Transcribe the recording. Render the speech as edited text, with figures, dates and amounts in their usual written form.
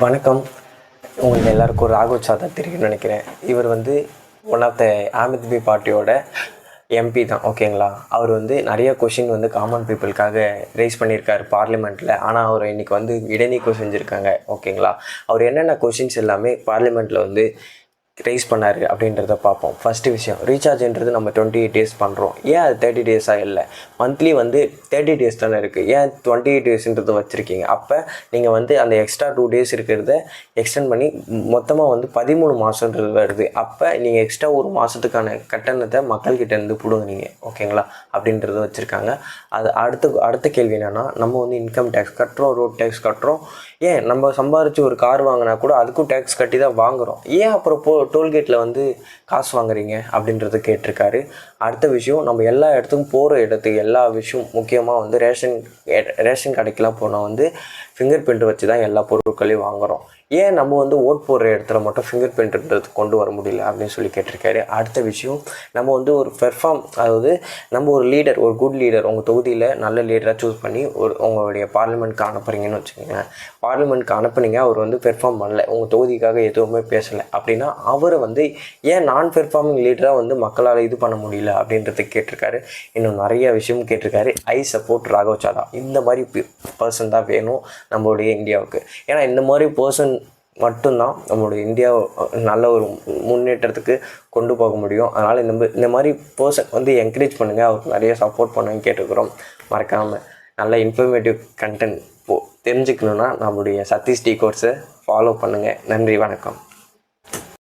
வணக்கம். உங்களுக்கு எல்லாருக்கும் ராகவ் சாதா தெரியும்னு நினைக்கிறேன். இவர் வந்து one of the Aam Aadmi பார்ட்டியோட MP தான். ஓகேங்களா? அவர் வந்து நிறைய கொஷின் வந்து காமன் பீப்புளுக்காக ரைஸ் பண்ணியிருக்காரு பார்லிமெண்ட்டில். ஆனால் அவர் இன்றைக்கி வந்து இடைநீக்கம் செஞ்சுருக்காங்க. ஓகேங்களா? அவர் என்னென்ன கொஷின்ஸ் எல்லாமே பார்லிமெண்ட்டில் வந்து ரைஸ் பண்ணார் அப்படின்றத பார்ப்போம். ஃபஸ்ட்டு விஷயம், ரீசார்ஜ்ன்றது நம்ம 28 டேஸ் பண்ணுறோம். ஏன் அது 30 டேஸாக இல்லை? மந்த்லி வந்து 30 டேஸ் தானே இருக்குது. ஏன் 28 டேஸ்ன்றது வச்சுருக்கீங்க? அப்போ நீங்கள் வந்து அந்த எக்ஸ்ட்ரா 2 டேஸ் இருக்கிறத எக்ஸ்டெண்ட் பண்ணி மொத்தமாக வந்து 13 மாதன்றது வருது. அப்போ நீங்கள் எக்ஸ்ட்ரா ஒரு மாதத்துக்கான கட்டணத்தை மக்கள்கிட்டேருந்து பிடுங்குறீங்க. ஓகேங்களா? அப்படின்றத வச்சுருக்காங்க. அது அடுத்த கேள்வி என்னென்னா, நம்ம வந்து இன்கம் டேக்ஸ் கட்டுறோம், ரோட் டேக்ஸ் கட்டுறோம். ஏன் நம்ம சம்பாரித்து ஒரு கார் வாங்கினா கூட அதுக்கும் டேக்ஸ் கட்டி தான் வாங்குகிறோம். ஏன் அப்புறம் டோல்கேட்டில் வந்து காசு வாங்குறீங்க அப்படின்றத கேட்டிருக்காரு. அடுத்த விஷயம், நம்ம எல்லா இடத்துக்கும் போகிற இடத்துக்கு எல்லா விஷயம் முக்கியமாக வந்து ரேஷன் கடைக்கெலாம் போனால் வந்து ஃபிங்கர் பிரிண்ட் வச்சு தான் எல்லா பொருட்களையும் வாங்குகிறோம். ஏன் நம்ம வந்து ஓட் போடுற இடத்துல மட்டும் ஃபிங்கர் பிரிண்ட்ன்றது கொண்டு வர முடியல அப்படின்னு சொல்லி கேட்டிருக்காரு. அடுத்த விஷயம், நம்ம வந்து ஒரு அதாவது நம்ம ஒரு லீடர், ஒரு குட் லீடர் உங்கள் தொகுதியில் நல்ல லீடராக சூஸ் பண்ணி உங்களுடைய பார்லிமெண்ட்க்கு அனுப்புகிறீங்கன்னு வச்சுக்கோங்களேன். பார்லிமெண்ட்க்கு அனுப்புனீங்க, அவர் வந்து பெர்ஃபார்ம் பண்ணல, உங்கள் தொகுதிக்காக எதுவுமே பேசலை அப்படின்னா அவரை வந்து ஏன் நான் பெர்ஃபார்மிங் லீடராக வந்து மக்களால் இது பண்ண முடியல அப்படின்றத கேட்டிருக்காரு. இன்னும் நிறைய விஷயம் கேட்டிருக்காரு. ஐ சப்போர்ட் ராகவ் சாதா. இந்த மாதிரி பர்சன் தான் வேணும் நம்மளுடைய இந்தியாவுக்கு. ஏன்னா இந்த மாதிரி பர்சன் மட்டும்தான் நம்மளுடைய இந்தியாவை நல்ல ஒரு முன்னேற்றத்துக்கு கொண்டு போக முடியும். அதனால் இந்த மாதிரி பர்சன் வந்து என்கரேஜ் பண்ணுங்கள், அவருக்கு நிறைய சப்போர்ட் பண்ணுங்க கேட்டுக்கிறோம். மறக்காமல் நல்ல இன்ஃபர்மேட்டிவ் கண்டென்ட் தெரிஞ்சுக்கணுன்னா நம்மளுடைய சதீஷ் டி கோர்ஸை ஃபாலோ பண்ணுங்கள். நன்றி, வணக்கம்.